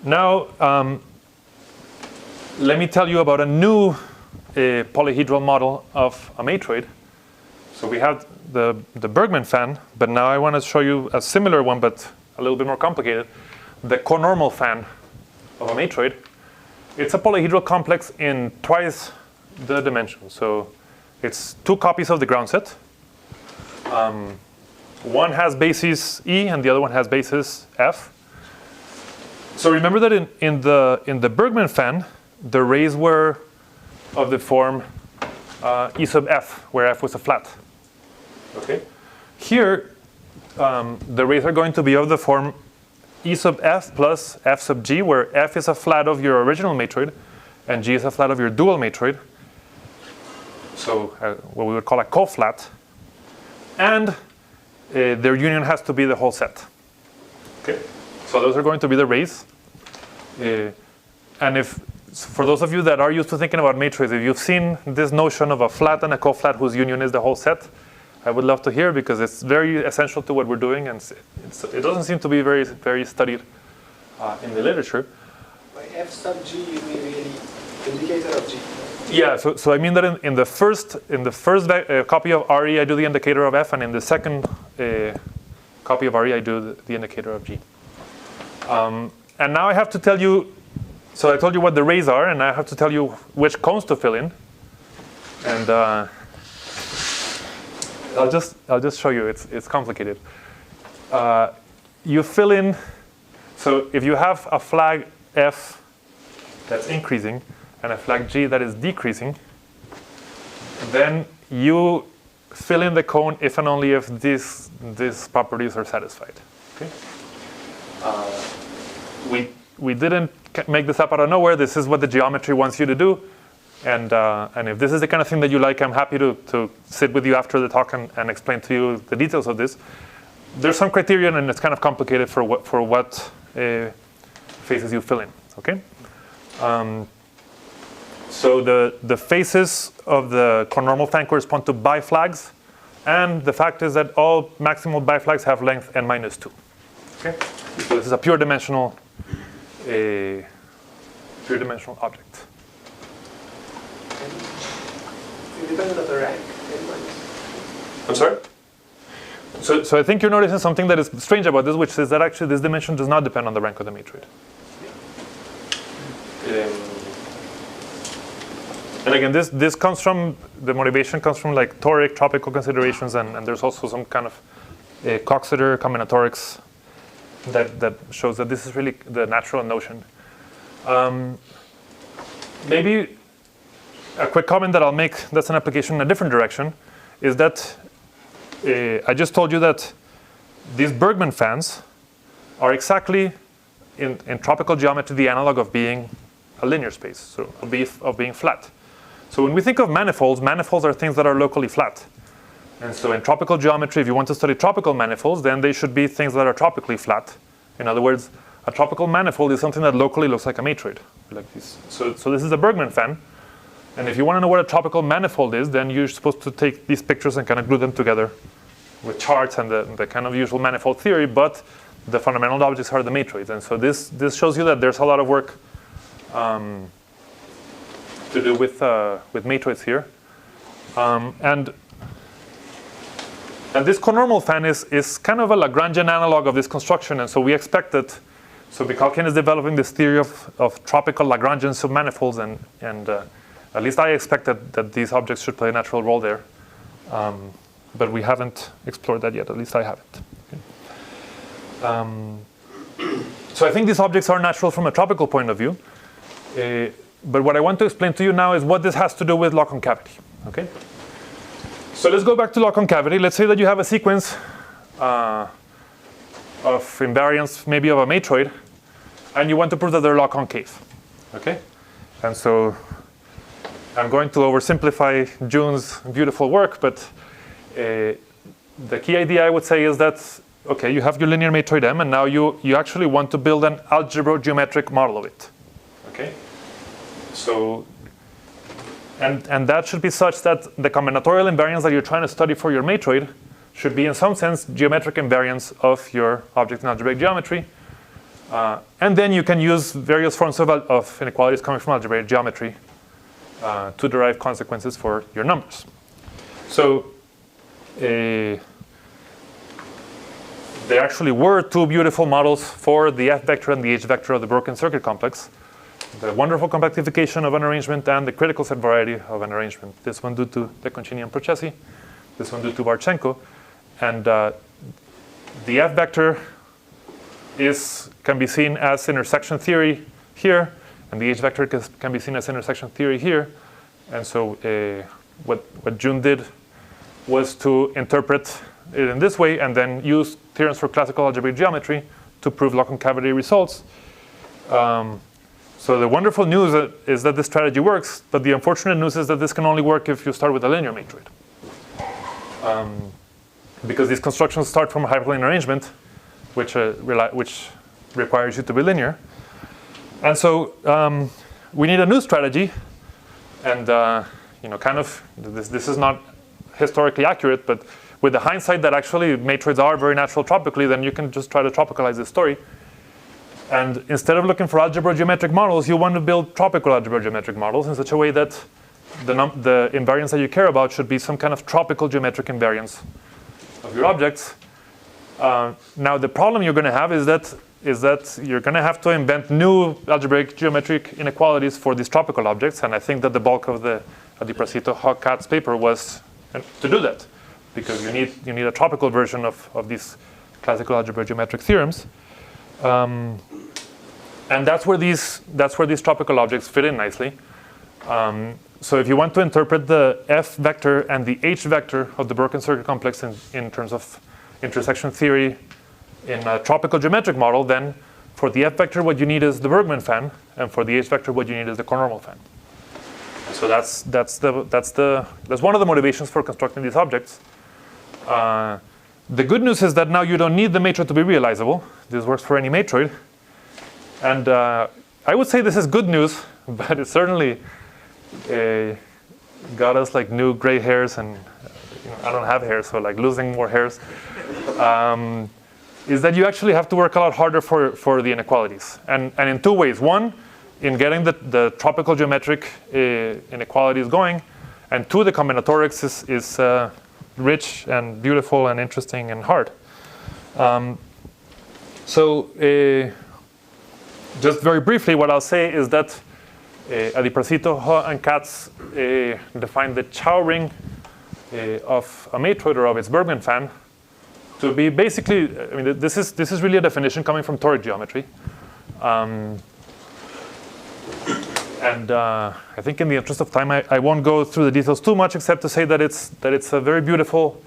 Now, let me tell you about a new polyhedral model of a matroid. So we have the Bergman fan, but now I want to show you a similar one, but a little bit more complicated. The conormal fan of a matroid. It's a polyhedral complex in twice the dimension. So it's 2 copies of the ground set. One has basis E and the other one has basis F. So remember that in the Bergman fan, the rays were of the form E sub F, where F was a flat. Okay. Here, the rays are going to be of the form E sub F plus F sub G, where F is a flat of your original matroid, and G is a flat of your dual matroid. So what we would call a coflat. And their union has to be the whole set. Okay. So those are going to be the rays. And for those of you that are used to thinking about matrices, if you've seen this notion of a flat and a coflat whose union is the whole set, I would love to hear, because it's very essential to what we're doing, and it doesn't seem to be very, very studied in the literature. By F sub G, you mean really indicator of G? Yeah. So I mean that in the first copy of RE, I do the indicator of F, and in the second copy of RE, I do the indicator of G. And now I have to tell you. So I told you what the rays are, and I have to tell you which cones to fill in. And I'll just show you. It's complicated. You fill in. So if you have a flag F that's increasing and a flag G that is decreasing, then you fill in the cone if and only if these properties are satisfied. Okay. We didn't make this up out of nowhere. This is what the geometry wants you to do. And if this is the kind of thing that you like, I'm happy to sit with you after the talk and explain to you the details of this. There's some criterion, and it's kind of complicated for what faces you fill in. Okay. So the faces of the conormal fan correspond to biflags, and the fact is that all maximal biflags have length n-2. Okay. So this is a pure dimensional object. Independent of the rank. I'm sorry? So I think you're noticing something that is strange about this, which is that actually this dimension does not depend on the rank of the matroid. And again, this comes from, the motivation comes from like toric, tropical considerations, and there's also some kind of Coxeter combinatorics that shows that this is really the natural notion. Maybe a quick comment that I'll make that's an application in a different direction is that I just told you that these Bergman fans are exactly in tropical geometry the analog of being a linear space, so of being flat. So when we think of manifolds, manifolds are things that are locally flat. And so in tropical geometry, if you want to study tropical manifolds, then they should be things that are tropically flat. In other words, a tropical manifold is something that locally looks like a matroid, like this. So this is a Bergman fan. And if you want to know what a tropical manifold is, then you're supposed to take these pictures and kind of glue them together with charts and the kind of usual manifold theory, but the fundamental objects are the matroids. And so this shows you that there's a lot of work to do with matroids here. And this conormal fan is kind of a Lagrangian analog of this construction, and so we expect that. So Mikalkin is developing this theory of tropical Lagrangian submanifolds, and at least I expect that these objects should play a natural role there. But we haven't explored that yet, at least I haven't. Okay. So I think these objects are natural from a tropical point of view. But what I want to explain to you now is what this has to do with lock concavity. Okay? So let's go back to lock concavity. Let's say that you have a sequence of invariants, maybe of a matroid, and you want to prove that they're lock concave. Okay? And so I'm going to oversimplify June's beautiful work, but the key idea I would say is that, okay, you have your linear matroid M, and now you actually want to build an algebro-geometric model of it. Okay? So, and that should be such that the combinatorial invariants that you're trying to study for your matroid should be in some sense geometric invariants of your object in algebraic geometry. And then you can use various forms of inequalities coming from algebraic geometry to derive consequences for your numbers. So there actually were two beautiful models for the F vector and the H vector of the broken circuit complex. The wonderful compactification of an arrangement and the critical set variety of an arrangement. This one due to Leconcini and Procesi, this one due to Barchenko. And the F vector can be seen as intersection theory here, and the H vector can be seen as intersection theory here. And so what June did was to interpret it in this way and then use theorems for classical algebraic geometry to prove lock concavity results. So the wonderful news is that this strategy works, but the unfortunate news is that this can only work if you start with a linear matroid. Because these constructions start from a hyperplane arrangement, which requires you to be linear. And so we need a new strategy, and kind of this is not historically accurate, but with the hindsight that actually matroids are very natural tropically, then you can just try to tropicalize this story. And instead of looking for algebra geometric models, you want to build tropical algebra geometric models in such a way that the invariants that you care about should be some kind of tropical geometric invariants of your objects. Now the problem you're going to have is that you're going to have to invent new algebraic geometric inequalities for these tropical objects, and I think that the bulk of the Adiprasito Hawk-Katz paper was to do that, because you need a tropical version of these classical algebraic geometric theorems. And that's where these tropical objects fit in nicely. So if you want to interpret the F vector and the H vector of the broken circuit complex in terms of intersection theory in a tropical geometric model, then for the F vector what you need is the Bergman fan, and for the H vector what you need is the conormal fan. So that's one of the motivations for constructing these objects. The good news is that now you don't need the matroid to be realizable. This works for any matroid. And I would say this is good news, but it certainly got us like new gray hairs, and I don't have hair, so like losing more hairs. Is that you actually have to work a lot harder for the inequalities. And in two ways. One, in getting the tropical geometric inequalities going. And two, the combinatorics is rich and beautiful and interesting and hard. Just very briefly, what I'll say is that Adipracito, He, and Katz define the Chow ring of a matroid or of its Bergman fan to be basically, I mean, this is really a definition coming from toric geometry. I think in the interest of time, I won't go through the details too much, except to say that it's a very beautiful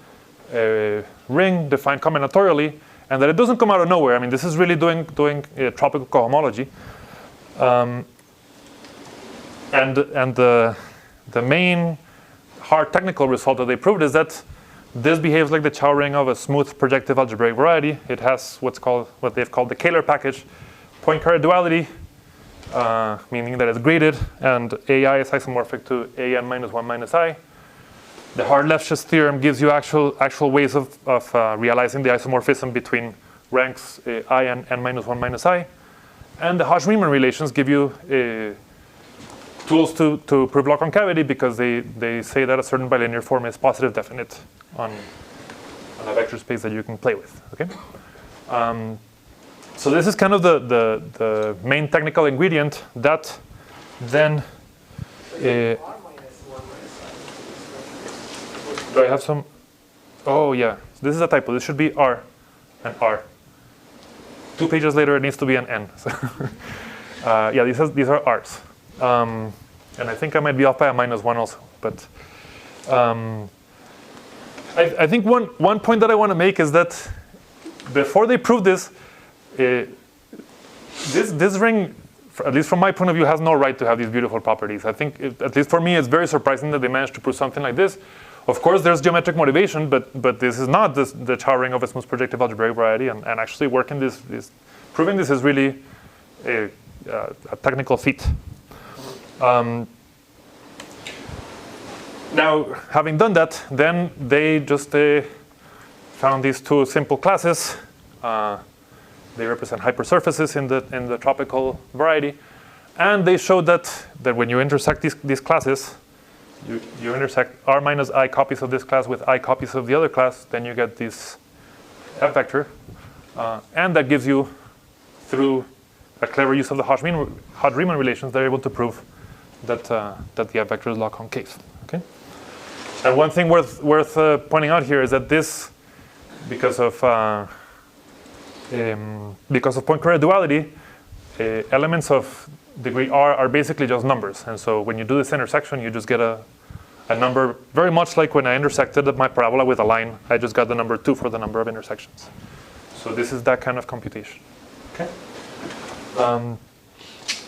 ring defined combinatorially, and that it doesn't come out of nowhere. I mean, this is really doing tropical cohomology. And the main hard technical result that they proved is that this behaves like the Chow ring of a smooth projective algebraic variety. It has what they've called the Kähler package, point-carrier duality, meaning that it's graded, and AI is isomorphic to AN minus 1 minus I. The hard-Lefschetz theorem gives you actual ways of realizing the isomorphism between ranks I and n minus 1 minus I. And the Hodge-Riemann relations give you tools to prove law concavity, because they say that a certain bilinear form is positive definite on a vector space that you can play with. Okay. So this is kind of the main technical ingredient that then. Do I have some? Oh yeah, this is a typo. This should be R and R. 2 pages later, it needs to be an N. So yeah, these are R's. And I think I might be off by a minus 1 also. But I think one point that I want to make is that before they prove this, this ring, at least from my point of view, has no right to have these beautiful properties. I think, at least for me, it's very surprising that they managed to prove something like this. Of course, there's geometric motivation, but this is not the Chow ring of a smooth projective algebraic variety. And actually working proving this is really a technical feat. Now, having done that, then they just found these two simple classes. They represent hypersurfaces in the tropical variety, and they showed that when you intersect these classes, you intersect R minus I copies of this class with I copies of the other class, then you get this F vector, and that gives you, through a clever use of the Hodge-Riemann relations, they're able to prove that the F vector is law concave. Okay. And one thing worth pointing out here is that this, because of point-carrier duality, elements of degree R are basically just numbers. And so when you do this intersection, you just get a number, very much like when I intersected my parabola with a line. I just got the number 2 for the number of intersections. So this is that kind of computation. Okay.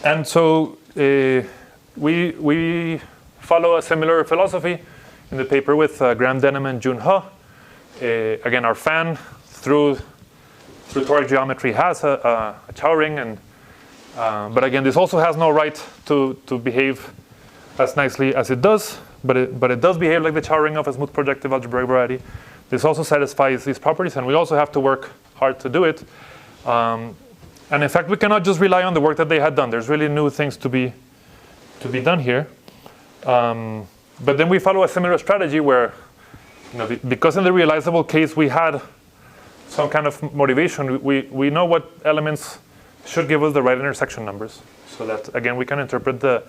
And so we follow a similar philosophy in the paper with Graham Denham and Jun He. Again, our fan through toric geometry has a Chow ring, but again, this also has no right to behave as nicely as it does, but it does behave like the Chow ring of a smooth projective algebraic variety. This also satisfies these properties, and we also have to work hard to do it. And in fact, we cannot just rely on the work that they had done. There's really new things to be done here. But then we follow a similar strategy where, because in the realizable case we had some kind of motivation, we know what elements should give us the right intersection numbers. So that, again, we can interpret the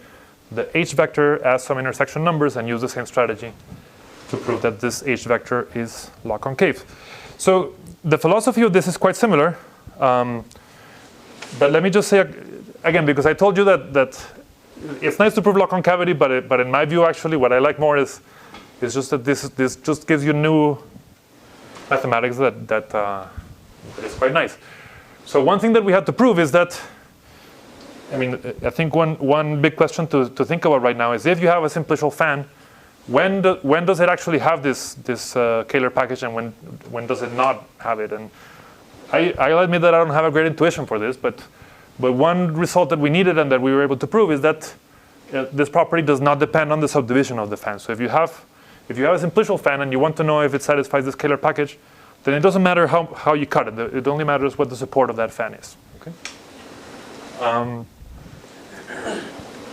H vector as some intersection numbers and use the same strategy to prove that this H vector is law concave. So the philosophy of this is quite similar. But let me just say, again, because I told you that it's nice to prove law concavity, but in my view, actually, what I like more is just that this just gives you new mathematics that is quite nice. So one thing that we had to prove is that I mean, I think one big question to think about right now is if you have a simplicial fan, when does it actually have this Kähler package, and when does it not have it? And I'll admit that I don't have a great intuition for this, but one result that we needed and that we were able to prove is that this property does not depend on the subdivision of the fan. So if you have a simplicial fan and you want to know if it satisfies this Kähler package, then it doesn't matter how you cut it. It only matters what the support of that fan is. Okay.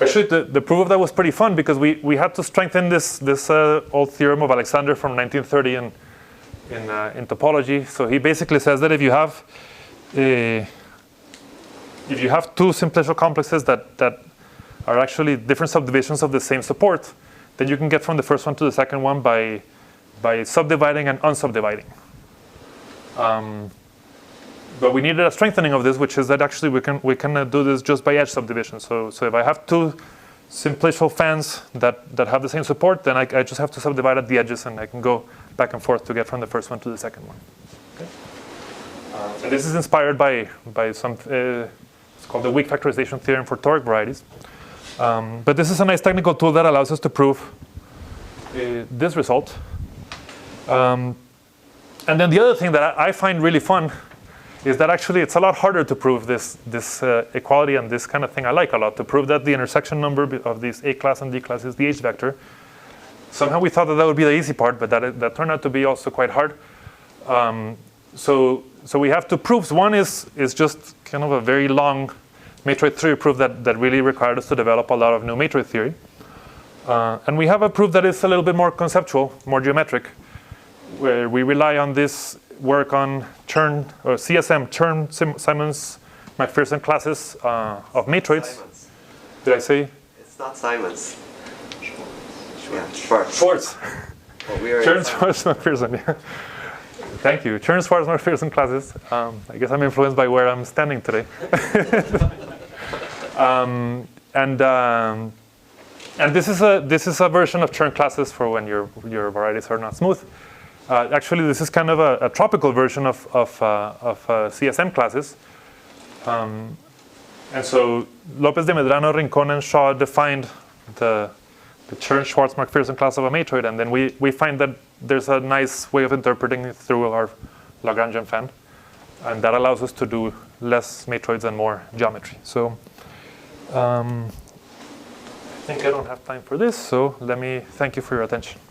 Actually, the proof of that was pretty fun because we had to strengthen this old theorem of Alexander from 1930 in topology. So he basically says that if you have two simplicial complexes that are actually different subdivisions of the same support, then you can get from the first one to the second one by subdividing and unsubdividing. But we needed a strengthening of this, which is that actually we can do this just by edge subdivision. So if I have two simplicial fans that have the same support, then I just have to subdivide at the edges, and I can go back and forth to get from the first one to the second one. Okay. And this is inspired by some. It's called the weak factorization theorem for toric varieties. But this is a nice technical tool that allows us to prove this result. And then the other thing that I find really fun is that actually it's a lot harder to prove this equality and this kind of thing I like a lot, to prove that the intersection number of these A class and D class is the H vector. Somehow we thought that would be the easy part, but that turned out to be also quite hard. So we have two proofs. One is just kind of a very long matroid theory proof that really required us to develop a lot of new matroid theory. And we have a proof that is a little bit more conceptual, more geometric, where we rely on this work on Chern, or CSM, Chern, Simons, McPherson classes of matroids. Simons. Did I say? It's not Simons. Yeah, Schwartz. Schwartz. Well, we are Chern, Schwartz, McPherson, yeah. Thank you. Chern, Schwartz, McPherson classes. I guess I'm influenced by where I'm standing today. And this is a version of Chern classes for when your varieties are not smooth. Actually, this is kind of a tropical version of CSM classes. And so Lopez de Medrano, Rincon, and Shaw defined the Chern-Schwarz-McPherson class of a matroid, and then we find that there's a nice way of interpreting it through our Lagrangian fan, and that allows us to do less matroids and more geometry. So I think I don't have time for this, so let me thank you for your attention.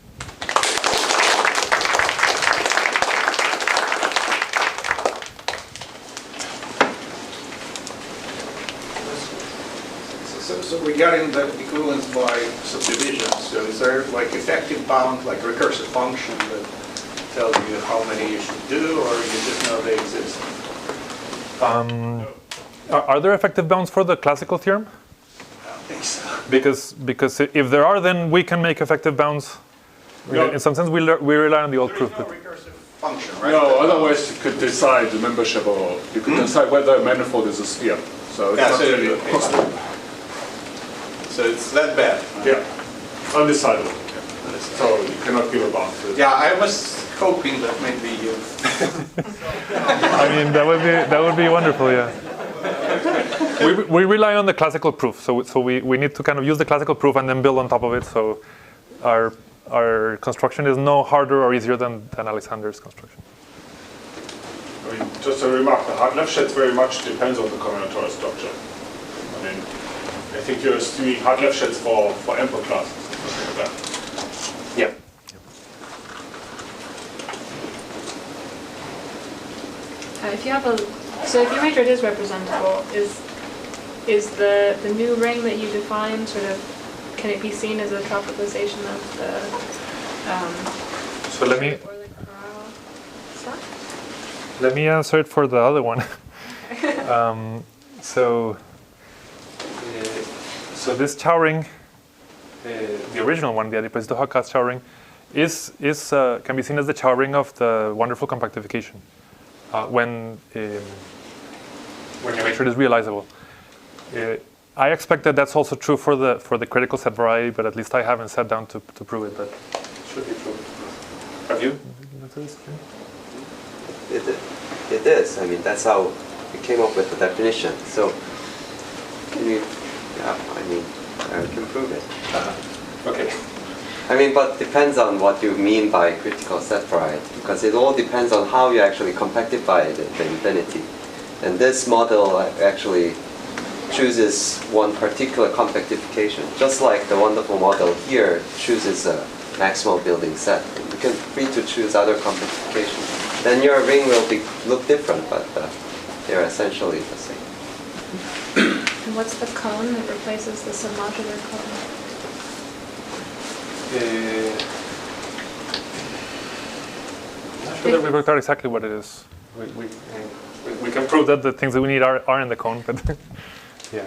So regarding the equivalence by subdivision, so is there like effective bound, like recursive function that tells you how many you should do, or you just know they exist? Are there effective bounds for the classical theorem? I don't think so. Because if there are, then we can make effective bounds. No. In some sense, we rely on the old There proof. is no But recursive function, right? No, otherwise you could decide the membership, or you could decide whether a manifold is a sphere. So it's Yeah, not so really So it's that bad. yeah, undecidable. So you cannot give a bound to it. Yeah, I was hoping that maybe you. I mean, that would be wonderful, yeah. We rely on the classical proof, so we need to kind of use the classical proof and then build on top of it. So our construction is no harder or easier than Alexander's construction. I mean, just a remark, the hard left sheds very much depends on the combinatorial structure. I mean, I think you're assuming hard left sheds for ample classes, something like that. Yeah. If your matrix is representable, is the new ring that you define sort of, can it be seen as a tropicalization of the So let me Euler-Corral stuff? let me answer it for the other one. So this Chow ring, the original one, the Adipose-Doha-Katz Chow ring, can be seen as the Chow ring of the wonderful compactification when your matrix is realizable. I expect that that's also true for the critical set variety, but at least I haven't sat down to prove it. But it should be true. Have you? It is. I mean, that's how we came up with the definition. So Can you, yeah, I mean, I can prove it. Okay. I mean, but depends on what you mean by critical set variety, because it all depends on how you actually compactify the infinity. And this model actually chooses one particular compactification, just like the wonderful model here chooses a maximal building set. You can free to choose other compactifications. Then your ring will look different, but they're essentially the same. And what's the cone that replaces the submodular cone? I'm not sure that we worked out exactly what it is. We can prove that the things that we need are in the cone, but yeah.